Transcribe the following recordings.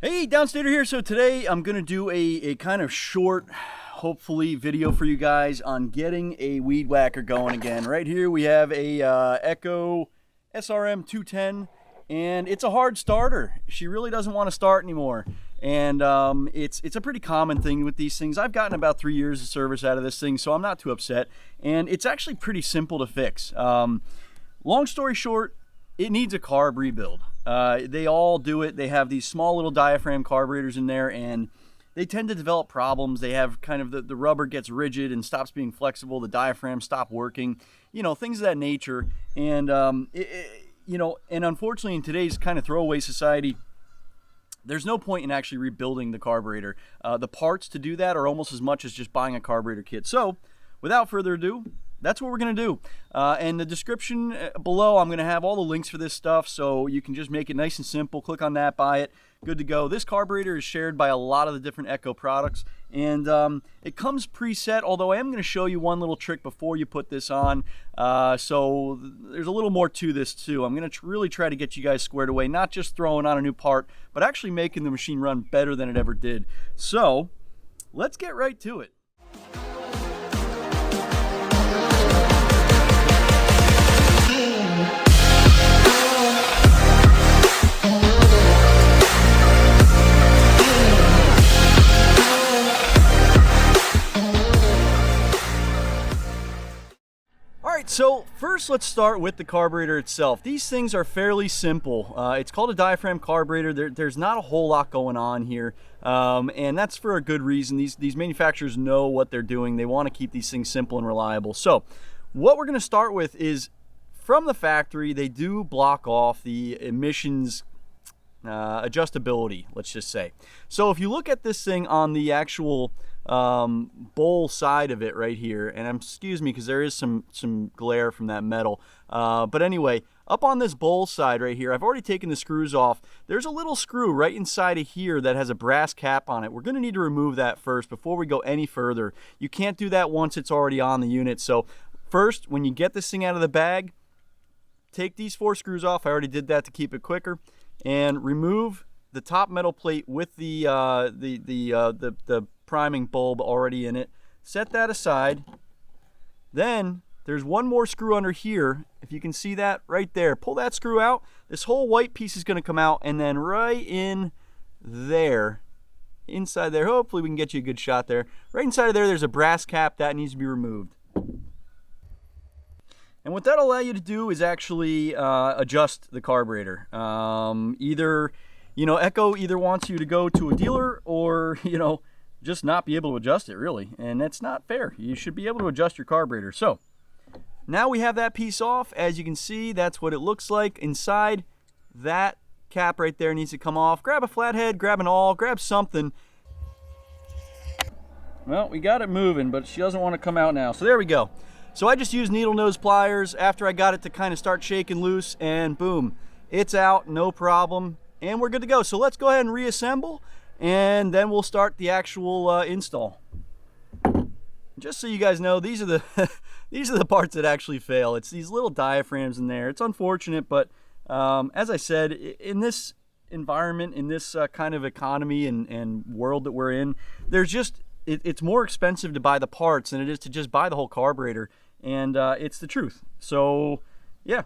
Hey, Downstater here. So today I'm going to do a kind of short, hopefully, video for you guys on getting a weed whacker going again. Right here we have a Echo SRM 210, and it's a hard starter. She really doesn't want to start anymore. And it's a pretty common thing with these things. I've gotten about 3 years of service out of this thing, so I'm not too upset. And it's actually pretty simple to fix. Long story short, it needs a carb rebuild. They all do it. They have these small little diaphragm carburetors in there, and they tend to develop problems. They have kind of the rubber gets rigid and stops being flexible. The diaphragms stop working, you know, things of that nature. And, and unfortunately in today's kind of throwaway society, there's no point in actually rebuilding the carburetor. The parts to do that are almost as much as just buying a carburetor kit. So without further ado, that's what we're going to do. And the description below, I'm going to have all the links for this stuff, so you can just make it nice and simple. Click on that, buy it, good to go. This carburetor is shared by a lot of the different Echo products, and it comes preset, although I am going to show you one little trick before you put this on. So there's a little more to this too. I'm going to really try to get you guys squared away, not just throwing on a new part, but actually making the machine run better than it ever did. So let's get right to it. So first, let's start with the carburetor itself. These things are fairly simple. It's called a diaphragm carburetor. There's not a whole lot going on here, and that's for a good reason. These manufacturers know what they're doing. They want to keep these things simple and reliable. So what we're going to start with is, from the factory, they do block off the emissions adjustability, let's just say. So if you look at this thing on the actual bowl side of it right here, and excuse me because there is some glare from that metal, but anyway, up on this bowl side right here, I've already taken the screws off. There's a little screw right inside of here that has a brass cap on it. We're going to need to remove that first before we go any further. You can't do that once it's already on the unit. So first, when you get this thing out of the bag, take these 4 screws off. I already did that to keep it quicker, and remove the top metal plate with the priming bulb already in it. Set that aside. Then there's one more screw under here. If you can see that right there, pull that screw out. This whole white piece is going to come out, and then right in there, inside there, hopefully we can get you a good shot there. Right inside of there, there's a brass cap that needs to be removed. And what that'll allow you to do is actually adjust the carburetor. Echo either wants you to go to a dealer or, just not be able to adjust it, really. And that's not fair. You should be able to adjust your carburetor. So now we have that piece off. As you can see, that's what it looks like inside. That cap right there needs to come off. Grab a flathead, grab an awl, grab something. Well, we got it moving, but she doesn't want to come out now. So there we go. So I just used needle nose pliers after I got it to kind of start shaking loose, and boom, it's out, no problem, and we're good to go. So let's go ahead and reassemble, and then we'll start the actual install. Just so you guys know, these are the these are the parts that actually fail. It's these little diaphragms in there. It's unfortunate, but as I said, in this environment, in this kind of economy and world that we're in, there's just it's more expensive to buy the parts than it is to just buy the whole carburetor, and it's the truth. So yeah,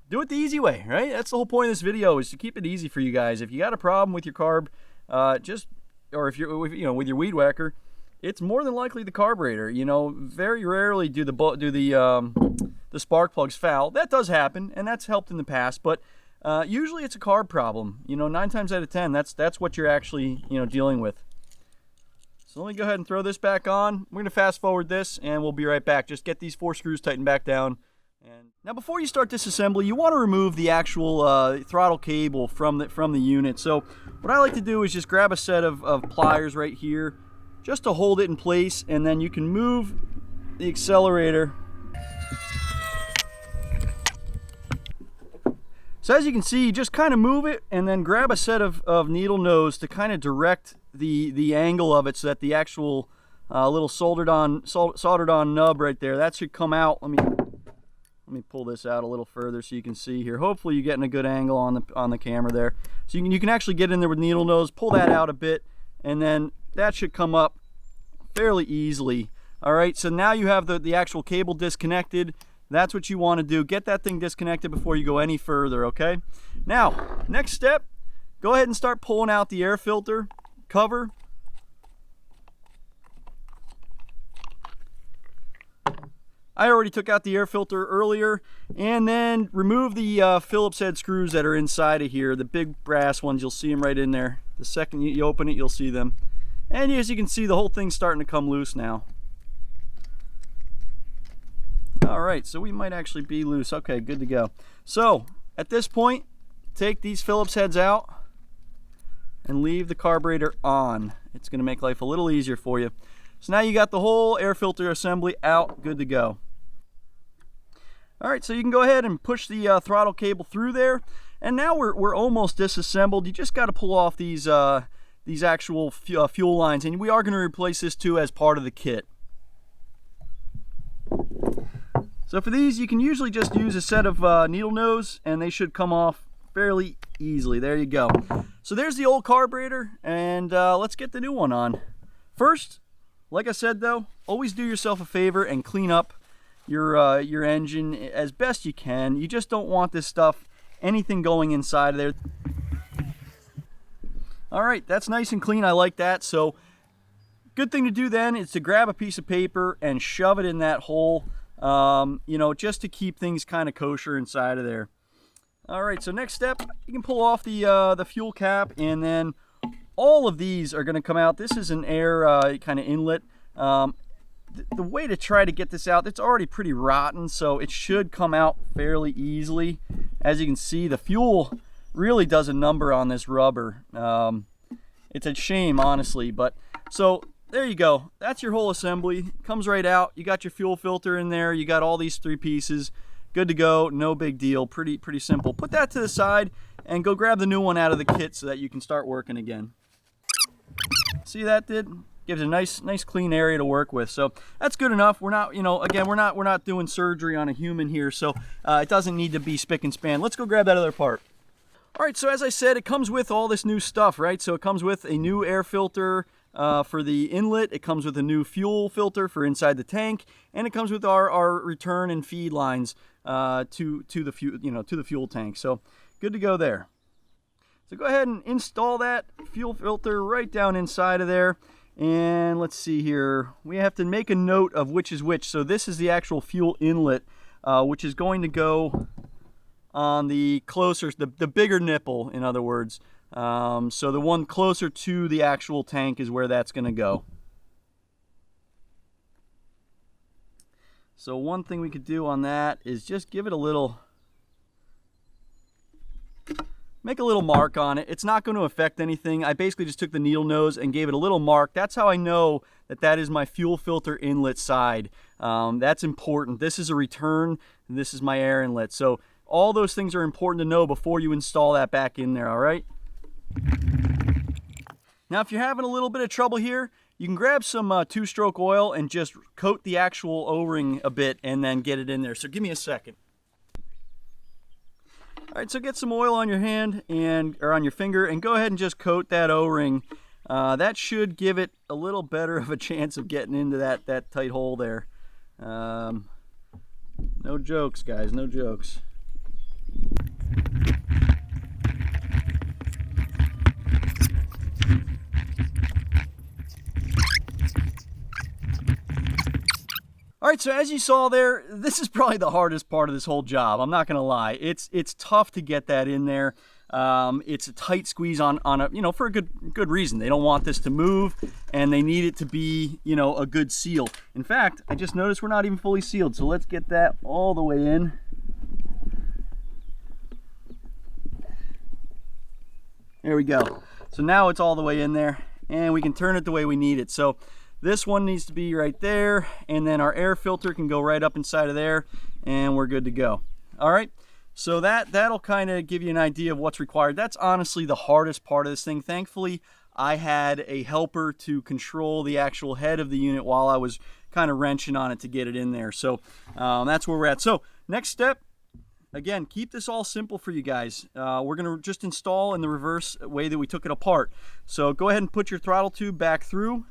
do it the easy way, right? That's the whole point of this video, is to keep it easy for you guys. If you got a problem with your carb, or if you're with your weed whacker, it's more than likely the carburetor. Very rarely do the spark plugs foul. That does happen, and that's helped in the past, but usually it's a carb problem. 9 times out of 10, that's what you're actually dealing with. So let me go ahead and throw this back on. We're going to fast forward this, and we'll be right back. Just get these 4 screws tightened back down. And now, before you start disassembly, you want to remove the actual throttle cable from the unit. So what I like to do is just grab a set of pliers right here, just to hold it in place, and then you can move the accelerator. So as you can see, you just kind of move it, and then grab a set of needle nose to kind of direct the angle of it, so that the actual little soldered on nub right there, that should come out. Let Let me pull this out a little further so you can see here. Hopefully you're getting a good angle on the camera there. So you can actually get in there with needle nose, pull that out a bit, and then that should come up fairly easily. All right, so now you have the actual cable disconnected. That's what you want to do. Get that thing disconnected before you go any further, okay? Now, next step, go ahead and start pulling out the air filter cover. I already took out the air filter earlier, and then remove the Phillips head screws that are inside of here, the big brass ones. You'll see them right in there. The second you open it, you'll see them. And as you can see, the whole thing's starting to come loose now. All right, so we might actually be loose. Okay, good to go. So at this point, take these Phillips heads out and leave the carburetor on. It's going to make life a little easier for you. So now you got the whole air filter assembly out, good to go. All right, so you can go ahead and push the throttle cable through there, and now we're almost disassembled. You just got to pull off these actual fuel lines, and we are going to replace this too as part of the kit. So for these, you can usually just use a set of needle nose, and they should come off fairly easily. There you go. So there's the old carburetor, and let's get the new one on. First, like I said though, always do yourself a favor and clean up your engine as best you can. You just don't want this stuff, anything going inside of there. All right, that's nice and clean. I like that. So good thing to do then is to grab a piece of paper and shove it in that hole, you know, just to keep things kind of kosher inside of there. All right, so next step, you can pull off the fuel cap, and then all of these are going to come out. This is an air kind of inlet. The way to try to get this out, it's already pretty rotten, so it should come out fairly easily. As you can see, the fuel really does a number on this rubber. It's a shame, honestly, but so there you go. That's your whole assembly. Comes right out. You got your fuel filter in there. You got all these three pieces. Good to go. No big deal. Pretty simple. Put that to the side and go grab the new one out of the kit so that you can start working again. See that did? Gives a nice clean area to work with. So that's good enough. We're not, you know, again, we're not doing surgery on a human here, so it doesn't need to be spick and span. Let's go grab that other part. All right, so as I said, it comes with all this new stuff, right? So it comes with a new air filter for the inlet. It comes with a new fuel filter for inside the tank, and it comes with our return and feed lines to the fuel tank. So good to go there. So go ahead and install that fuel filter right down inside of there. And let's see here. We have to make a note of which is which. So this is the actual fuel inlet, which is going to go on the closer, the bigger nipple, in other words. So the one closer to the actual tank is where that's going to go. So one thing we could do on that is just give it a little, make a little mark on it. It's not going to affect anything. I basically just took the needle nose and gave it a little mark. That's how I know that that is my fuel filter inlet side. That's important. This is a return, and this is my air inlet. So all those things are important to know before you install that back in there, all right? Now, if you're having a little bit of trouble here, you can grab some two-stroke oil and just coat the actual O-ring a bit and then get it in there. So give me a second. All right, so get some oil on your hand or on your finger and go ahead and just coat that O-ring. That should give it a little better of a chance of getting into that tight hole there. No jokes, guys, no jokes. All right, so as you saw there, this is probably the hardest part of this whole job. I'm not gonna lie. It's tough to get that in there. It's a tight squeeze on a, you know, for a good reason. They don't want this to move, and they need it to be, you know, a good seal. In fact, I just noticed we're not even fully sealed, so let's get that all the way in. There we go. So now it's all the way in there, and we can turn it the way we need it. So this one needs to be right there, and then our air filter can go right up inside of there, and we're good to go. All right, so that'll kind of give you an idea of what's required. That's honestly the hardest part of this thing. Thankfully, I had a helper to control the actual head of the unit while I was kind of wrenching on it to get it in there. So that's where we're at. So next step, again, keep this all simple for you guys. We're going to just install in the reverse way that we took it apart. So go ahead and put your throttle tube back through.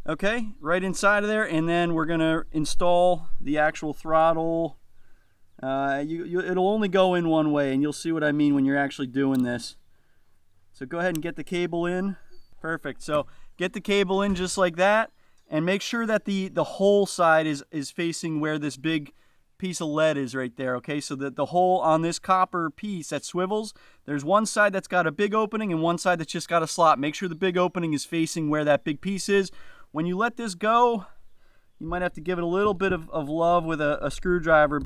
Okay, right inside of there, and then we're going to install the actual throttle. It'll only go in one way, and you'll see what I mean when you're actually doing this. So go ahead and get the cable in. Perfect. So get the cable in just like that, and make sure that the hole side is facing where this big piece of lead is right there. Okay, so that the hole on this copper piece that swivels, there's one side that's got a big opening and one side that's just got a slot. Make sure the big opening is facing where that big piece is. When you let this go, you might have to give it a little bit of love with a screwdriver.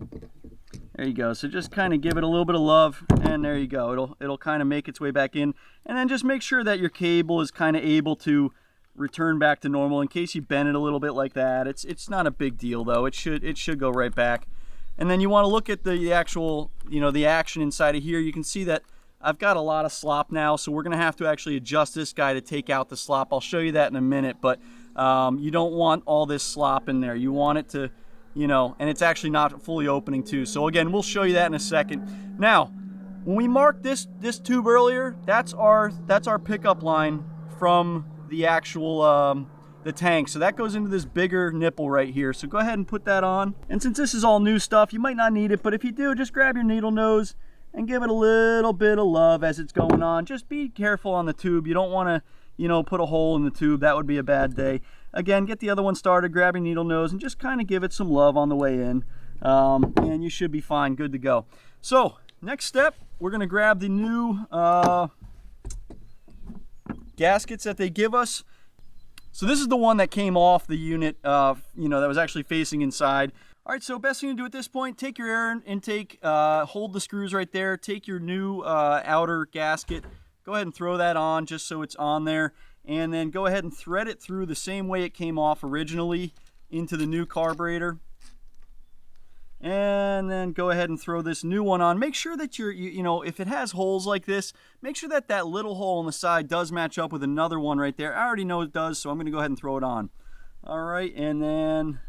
There you go. So just kind of give it a little bit of love, and there you go. It'll kind of make its way back in, and then just make sure that your cable is kind of able to return back to normal. In case you bend it a little bit like that, it's not a big deal though. It should go right back. And then you want to look at the actual, the action inside of here. You can see that I've got a lot of slop now, so we're going to have to actually adjust this guy to take out the slop. I'll show you that in a minute, but you don't want all this slop in there. You want it to, and it's actually not fully opening too. So again, we'll show you that in a second. Now, when we marked this tube earlier, that's our pickup line from the actual the tank. So that goes into this bigger nipple right here. So go ahead and put that on. And since this is all new stuff, you might not need it, but if you do, just grab your needle nose and give it a little bit of love as it's going on. Just be careful on the tube. You don't want to, put a hole in the tube. That would be a bad day. Again, get the other one started, grab your needle nose, and just kind of give it some love on the way in. And you should be fine, good to go. So, next step, we're going to grab the new gaskets that they give us. So this is the one that came off the unit, that was actually facing inside. All right, so best thing to do at this point, take your air intake, hold the screws right there, take your new outer gasket, go ahead and throw that on just so it's on there, and then go ahead and thread it through the same way it came off originally into the new carburetor. And then go ahead and throw this new one on. Make sure that if it has holes like this, make sure that that little hole on the side does match up with another one right there. I already know it does, so I'm going to go ahead and throw it on. All right, and then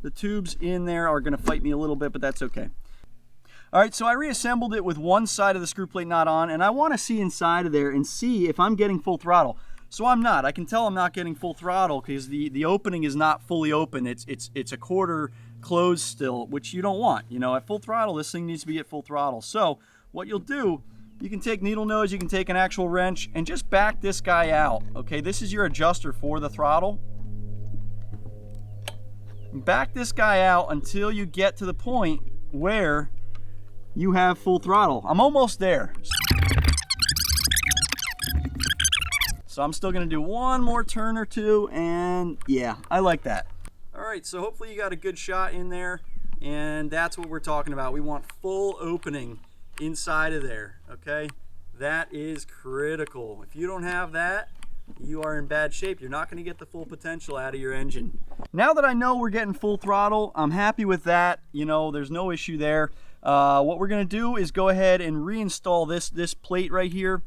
the tubes in there are going to fight me a little bit, but that's okay. All right, so I reassembled it with one side of the screw plate not on, and I want to see inside of there and see if I'm getting full throttle. So I'm not. I can tell I'm not getting full throttle because the opening is not fully open. It's a quarter closed still, which you don't want. At full throttle, this thing needs to be at full throttle. So what you'll do, you can take needle nose, you can take an actual wrench, and just back this guy out. Okay, this is your adjuster for the throttle. Back this guy out until you get to the point where you have full throttle. I'm almost there. So I'm still going to do one more turn or two, and yeah, I like that. All right, so hopefully you got a good shot in there, and that's what we're talking about. We want full opening inside of there, okay? That is critical. If you don't have that, you are in bad shape. You're not going to get the full potential out of your engine. Now that I know we're getting full throttle, I'm happy with that. There's no issue there. What we're going to do is go ahead and reinstall this plate right here,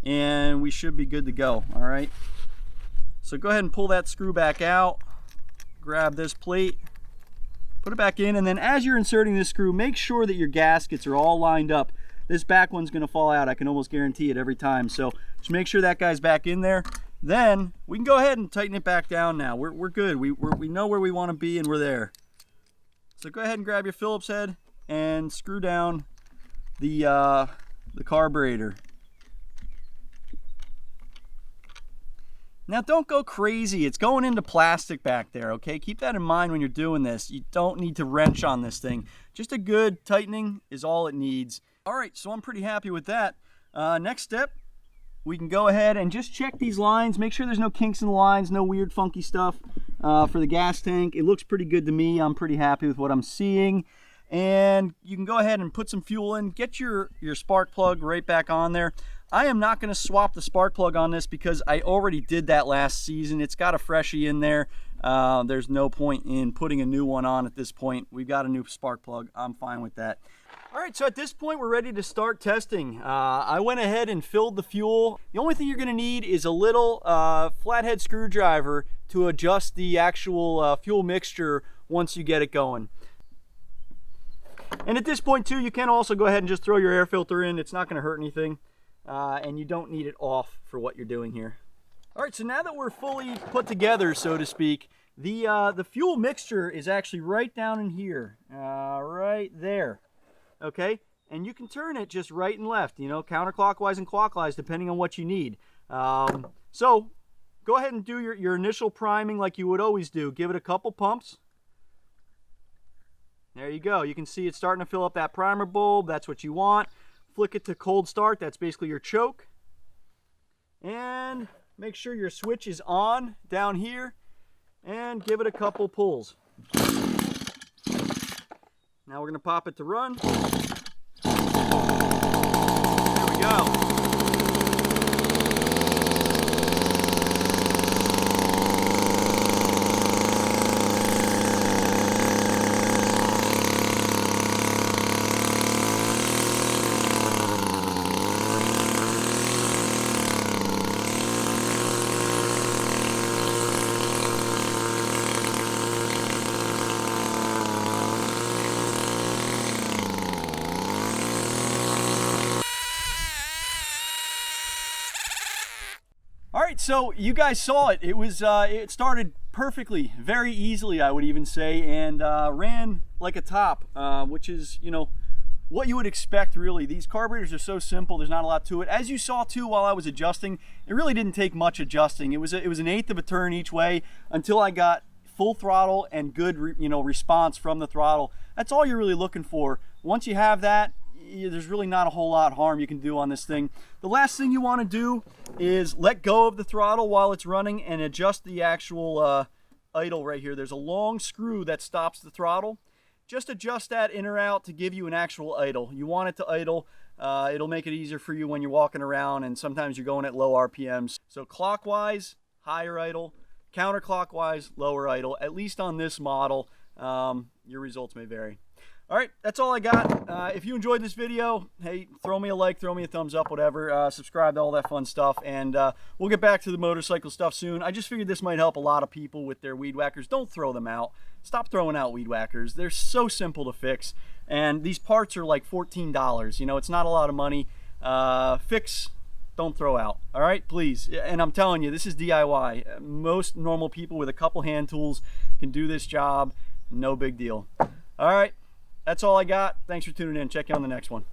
and we should be good to go. All right, so go ahead and pull that screw back out, grab this plate, put it back in, and then as you're inserting this screw, make sure that your gaskets are all lined up. This back one's going to fall out. I can almost guarantee it every time. So just make sure that guy's back in there. Then we can go ahead and tighten it back down now. We're good. We know where we want to be, and we're there. So go ahead and grab your Phillips head and screw down the carburetor. Now don't go crazy. It's going into plastic back there, okay? Keep that in mind when you're doing this. You don't need to wrench on this thing. Just a good tightening is all it needs. All right, so I'm pretty happy with that. Next step, we can go ahead and just check these lines. Make sure there's no kinks in the lines, no weird funky stuff for the gas tank. It looks pretty good to me. I'm pretty happy with what I'm seeing. And you can go ahead and put some fuel in. Get your spark plug right back on there. I am not going to swap the spark plug on this because I already did that last season. It's got a freshie in there. there's no point in putting a new one on at this point. We've got a new spark plug. I'm fine with that. All right, so at this point, we're ready to start testing. I went ahead and filled the fuel. The only thing you're gonna need is a little flathead screwdriver to adjust the actual fuel mixture once you get it going. And at this point too, you can also go ahead and just throw your air filter in. It's not gonna hurt anything. And you don't need it off for what you're doing here. All right, so now that we're fully put together, so to speak, the fuel mixture is actually right down in here, right there. Okay, and you can turn it just right and left, you know, counterclockwise and clockwise, depending on what you need. So go ahead and do your initial priming like you would always do. Give it a couple pumps. There you go. You can see it's starting to fill up that primer bulb. That's what you want. Flick it to cold start. That's basically your choke. And make sure your switch is on down here. And give it a couple pulls. Now we're going to pop it to run. There we go. All right, so you guys saw it. It started perfectly, very easily, I would even say, and ran like a top, which is, you know, what you would expect, really. These carburetors are so simple. There's not a lot to it. As you saw too, while I was adjusting, it really didn't take much adjusting. It was an eighth of a turn each way until I got full throttle and good, response from the throttle. That's all you're really looking for. Once you have that, there's really not a whole lot harm you can do on this thing. The last thing you want to do is let go of the throttle while it's running and adjust the actual idle right here. There's a long screw that stops the throttle. Just adjust that in or out to give you an actual idle. You want it to idle. It'll make it easier for you when you're walking around, and sometimes you're going at low RPMs. So clockwise, higher idle. Counterclockwise, lower idle. At least on this model, your results may vary. All right, that's all I got. If you enjoyed this video, hey, throw me a like, throw me a thumbs up, whatever. Subscribe to all that fun stuff, and we'll get back to the motorcycle stuff soon. I just figured this might help a lot of people with their weed whackers. Don't throw them out. Stop throwing out weed whackers. They're so simple to fix, and these parts are like $14. You know, it's not a lot of money. Fix, don't throw out. All right, please. And I'm telling you, this is DIY. Most normal people with a couple hand tools can do this job. No big deal. All right. That's all I got. Thanks for tuning in. Check you on the next one.